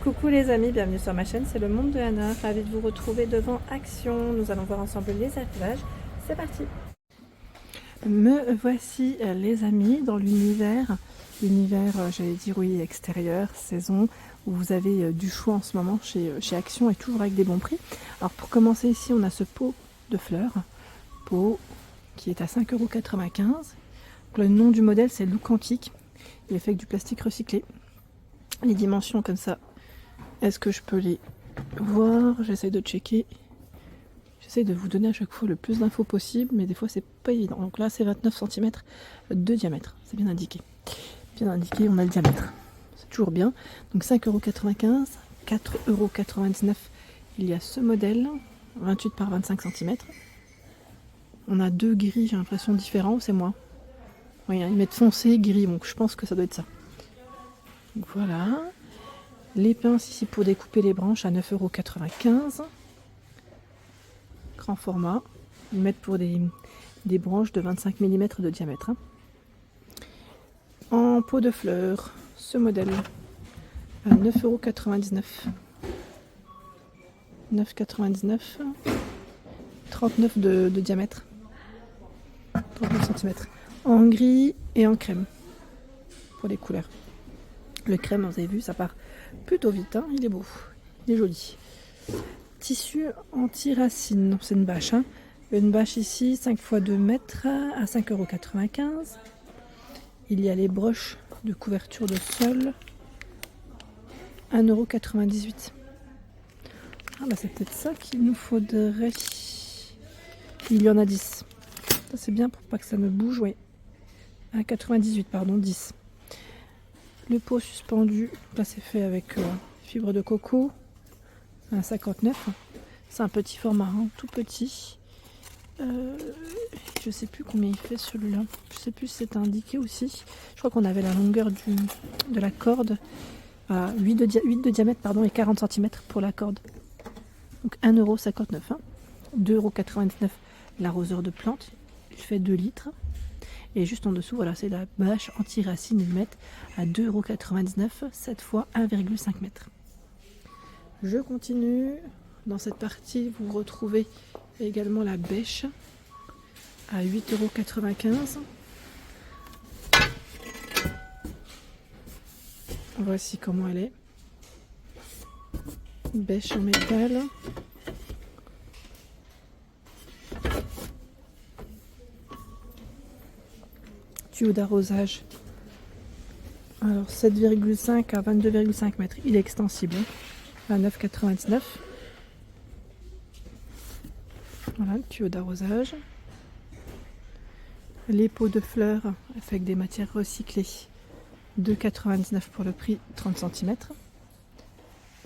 Coucou les amis, bienvenue sur ma chaîne, c'est le monde de Anna, ravie de vous retrouver devant Action. Nous allons voir ensemble les attelages, c'est parti. Me voici les amis dans l'univers, j'allais dire oui extérieur, saison, où vous avez du choix en ce moment chez Action et toujours avec des bons prix. Alors pour commencer ici on a ce pot de fleurs, pot qui est à 5,95 €. Le nom du modèle c'est Look Antique, il est fait avec du plastique recyclé. Les dimensions comme ça, est-ce que je peux les voir? J'essaie de checker. J'essaie de vous donner à chaque fois le plus d'infos possible, mais des fois c'est pas évident. Donc là c'est 29 cm de diamètre, c'est bien indiqué. Bien indiqué, on a le diamètre. C'est toujours bien. Donc 5,95 €, 4,99 €. Il y a ce modèle, 28 par 25 cm. On a deux gris, j'ai l'impression différents, ou c'est moi? Oui, ils mettent foncé, gris, donc je pense que ça doit être ça. Donc voilà. Les pinces ici pour découper les branches à 9,95 €. Grand format. Ils mettent pour des branches de 25 mm de diamètre. En pot de fleurs, ce modèle à 9,99 €. 9,99 €. 39 de diamètre. 39 cm. En gris et en crème. Pour les couleurs. Le crème, vous avez vu, ça part plutôt vite, hein, il est beau, il est joli. Tissu anti-racine, c'est une bâche. Hein. Une bâche ici, 5 x 2 mètres à 5,95 €. Il y a les broches de couverture de sol, 1,98 €. Ah bah c'est peut-être ça qu'il nous faudrait. Il y en a 10. Ça c'est bien pour pas que ça me bouge, oui. 1,98 €, pardon, 10. Le pot suspendu, là c'est fait avec fibre de coco, 1,59 €. C'est un petit format, hein, tout petit. Je sais plus combien il fait celui-là. Je sais plus si c'est indiqué aussi. Je crois qu'on avait la longueur de la corde à 8 de diamètre pardon, et 40 cm pour la corde. Donc 1,59 €. Hein. 2,99 € l'arroseur de plantes. Il fait 2 litres. Et juste en dessous, voilà, c'est la bâche anti-racine, ils mettent à 2,99 €, 7 x 1,5 m. Je continue. Dans cette partie, vous retrouvez également la bêche à 8,95 €. Voici comment elle est. Bêche en métal. Tuyau d'arrosage. Alors 7,5 à 22,5 mètres. Il est extensible. À 9,99 €. Voilà le tuyau d'arrosage. Les pots de fleurs avec des matières recyclées. 2,99 € pour le prix, 30 cm.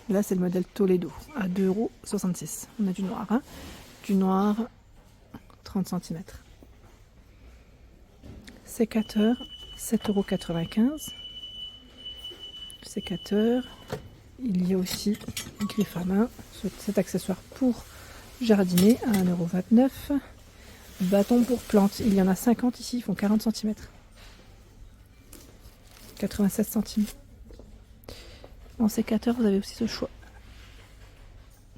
Là c'est le modèle Toledo à 2,66 €. On a du noir. Hein. Du noir, 30 cm. Sécateur, 7,95 €. Sécateur. Il y a aussi une griffe à main, cet accessoire pour jardiner à 1,29 €. Bâton pour plantes, il y en a 50 ici, ils font 40 cm. 96 centimes. En sécateur, vous avez aussi ce choix.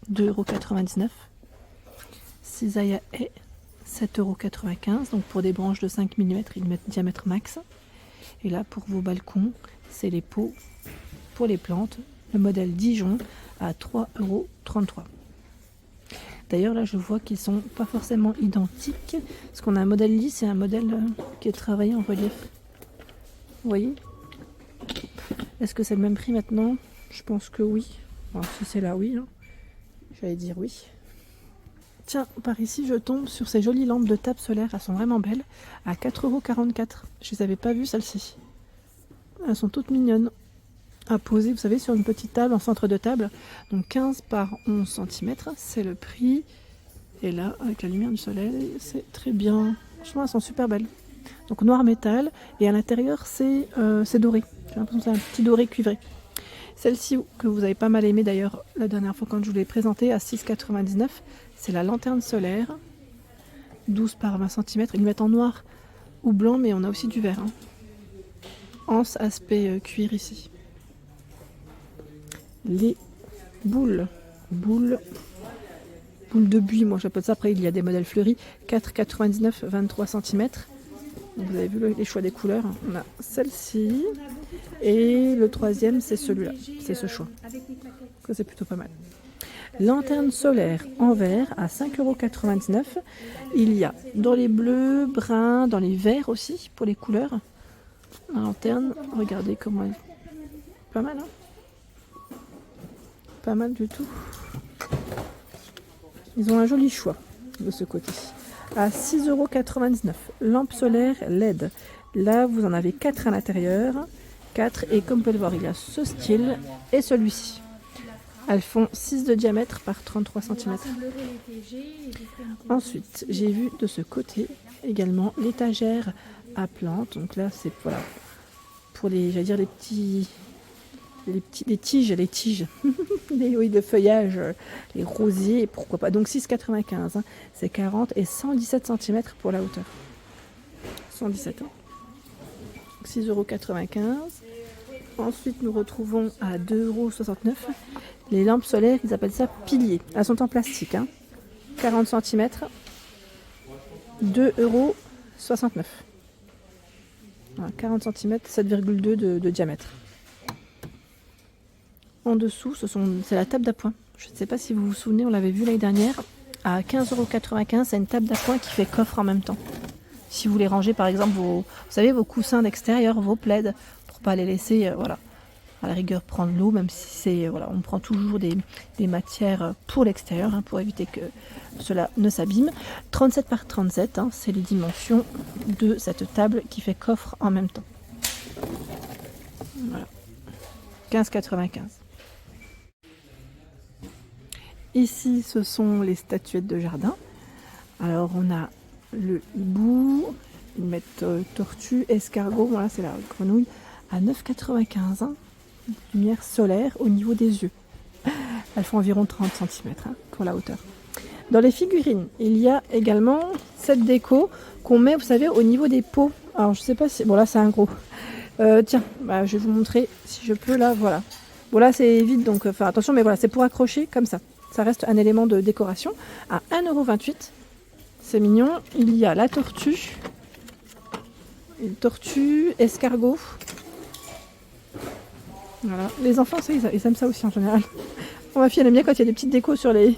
2,99 €. Cisaille à haie, 7,95 €. Donc pour des branches de 5 mm, ils mettent diamètre max. Et là, pour vos balcons, c'est les pots pour les plantes. Le modèle Dijon à 3,33 €. D'ailleurs, là, je vois qu'ils sont pas forcément identiques. Parce qu'on a un modèle lisse et un modèle qui est travaillé en relief. Vous voyez? Est-ce que c'est le même prix maintenant? Je pense que oui. Alors, si c'est là, oui. Hein. J'allais dire oui. Tiens, par ici, je tombe sur ces jolies lampes de table solaire. Elles sont vraiment belles. À 4,44 €. Je les avais pas vues, celles-ci. Elles sont toutes mignonnes. À poser, vous savez, sur une petite table en centre de table. Donc 15 par 11 cm, c'est le prix. Et là, avec la lumière du soleil, c'est très bien. Franchement, elles sont super belles. Donc noir métal, et à l'intérieur, c'est doré. J'ai l'impression que c'est un petit doré cuivré. Celle-ci, que vous avez pas mal aimé d'ailleurs la dernière fois quand je vous l'ai présentée, à 6,99 €, c'est la lanterne solaire. 12 par 20 cm. Ils mettent en noir ou blanc, mais on a aussi du vert. Hein. Anse aspect cuir ici. les boules de buis, moi j'appelle ça. Après il y a des modèles fleuris, 4,99, 23 cm. Donc, vous avez vu les choix des couleurs. On a celle-ci et le troisième c'est celui-là, c'est ce choix. Ça c'est plutôt pas mal. Lanterne solaire en verre à 5,99 €. Il y a dans les bleus, bruns, dans les verts aussi pour les couleurs. La lanterne, regardez comment elle... Pas mal, hein? Pas mal du tout. Ils ont un joli choix de ce côté. À 6,99 €. Lampe solaire LED. Là, vous en avez 4 à l'intérieur. 4 et comme vous pouvez le voir, il y a ce style et celui-ci. Elles font 6 de diamètre par 33 cm. Ensuite, j'ai vu de ce côté également l'étagère à plantes. Donc là, c'est voilà, pour les, j'allais dire les tiges, oui, de feuillage, les rosiers, pourquoi pas. Donc 6,95 €, hein, c'est 40 et 117 cm pour la hauteur. 117, hein. 6,95 €. Ensuite, nous retrouvons à 2,69 € les lampes solaires, ils appellent ça piliers. Elles sont en plastique, hein. 40 cm, 2,69 €. Voilà, 40 cm, 7,2 de diamètre. En dessous, c'est la table d'appoint. Je ne sais pas si vous vous souvenez, on l'avait vu l'année dernière. À 15,95 €, c'est une table d'appoint qui fait coffre en même temps. Si vous voulez ranger par exemple vous savez, vos coussins d'extérieur, vos plaids, pour pas les laisser, voilà, à la rigueur prendre l'eau, même si c'est, voilà, on prend toujours des matières pour l'extérieur, hein, pour éviter que cela ne s'abîme. 37 par 37, hein, c'est les dimensions de cette table qui fait coffre en même temps. Voilà. 15,95 €. Ici, ce sont les statuettes de jardin. Alors, on a le hibou, ils mettent tortue, escargot, voilà, c'est la grenouille, à 9,95 €, hein, lumière solaire au niveau des yeux. Elles font environ 30 cm, hein, pour la hauteur. Dans les figurines, il y a également cette déco qu'on met, vous savez, au niveau des pots. Alors, je sais pas si... Bon, là, c'est un gros. Tiens, bah, je vais vous montrer si je peux, là, voilà. Bon, là, c'est vide, donc attention, mais voilà, c'est pour accrocher comme ça. Ça reste un élément de décoration à 1,28 €. C'est mignon. Il y a la tortue. Une tortue, escargot. Voilà. Les enfants, ça, ils aiment ça aussi en général. Ma fille, elle aime bien quand il y a des petites décos sur les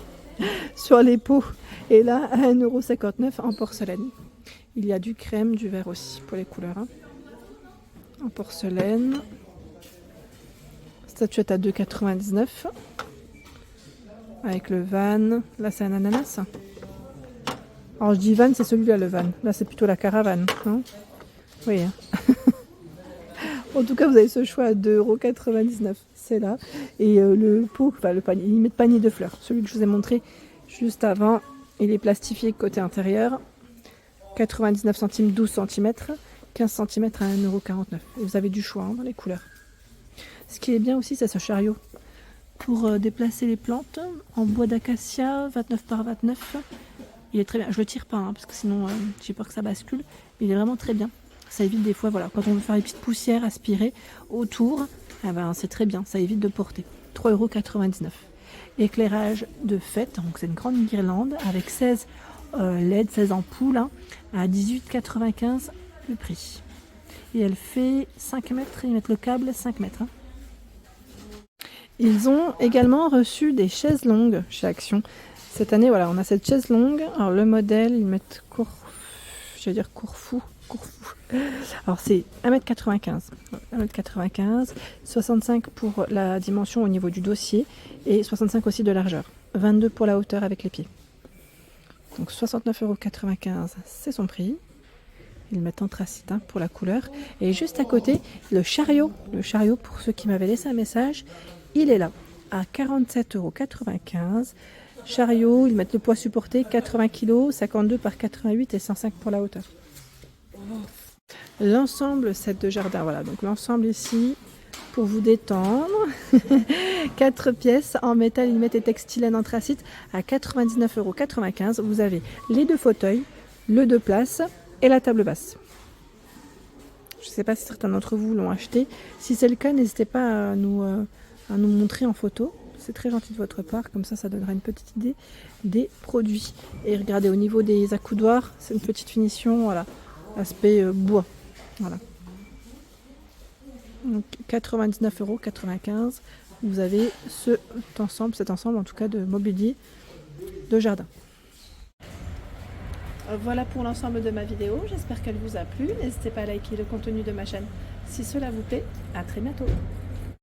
pots. Et là, à 1,59 € en porcelaine. Il y a du crème, du vert aussi pour les couleurs, hein. En porcelaine. Statuette à 2,99 €. Avec le van. Là, c'est un ananas. Alors, je dis van, c'est celui-là, le van. Là, c'est plutôt la caravane. Hein, oui. Hein. En tout cas, vous avez ce choix à 2,99 €. C'est là. Et le pot, enfin, le panier, il met panier de fleurs. Celui que je vous ai montré juste avant, il est plastifié côté intérieur. 99 centimes, 12 cm. 15 cm à 1,49 €. Et vous avez du choix, hein, dans les couleurs. Ce qui est bien aussi, c'est ce chariot. Pour déplacer les plantes en bois d'acacia, 29 par 29. Il est très bien. Je le tire pas, hein, parce que sinon j'ai peur que ça bascule. Il est vraiment très bien. Ça évite des fois, voilà, quand on veut faire les petites poussières aspirées autour, eh ben, c'est très bien. Ça évite de porter. 3,99 €. Éclairage de fête. Donc c'est une grande guirlande avec 16 LED, 16 ampoules, hein, à 18,95 € le prix. Et elle fait 5 mètres. Ils mettent le câble 5 mètres. Hein. Ils ont également reçu des chaises longues chez Action. Cette année, voilà, on a cette chaise longue. Alors, le modèle, ils mettent Corfou. Alors, c'est 1,95 m. 1,95 m. 65 pour la dimension au niveau du dossier et 65 aussi de largeur. 22 pour la hauteur avec les pieds. Donc, 69,95 €, c'est son prix. Ils mettent anthracite, hein, pour la couleur. Et juste à côté, le chariot. Le chariot, pour ceux qui m'avaient laissé un message, il est là, à 47,95 €. Chariot, ils mettent le poids supporté, 80 kg, 52 par 88 et 105 pour la hauteur. L'ensemble set de jardin, voilà, donc l'ensemble ici, pour vous détendre. 4 pièces en métal, ils mettent et textile en anthracite à 99,95 €. Vous avez les 2 fauteuils, le 2 places et la table basse. Je ne sais pas si certains d'entre vous l'ont acheté. Si c'est le cas, n'hésitez pas à nous à nous montrer en photo. C'est très gentil de votre part, comme ça donnera une petite idée des produits. Et regardez, au niveau des accoudoirs, c'est une petite finition, voilà, aspect bois. Voilà. Donc 99,95 €, vous avez cet ensemble en tout cas de mobilier de jardin. Voilà pour l'ensemble de ma vidéo, j'espère qu'elle vous a plu. N'hésitez pas à liker le contenu de ma chaîne si cela vous plaît. À très bientôt.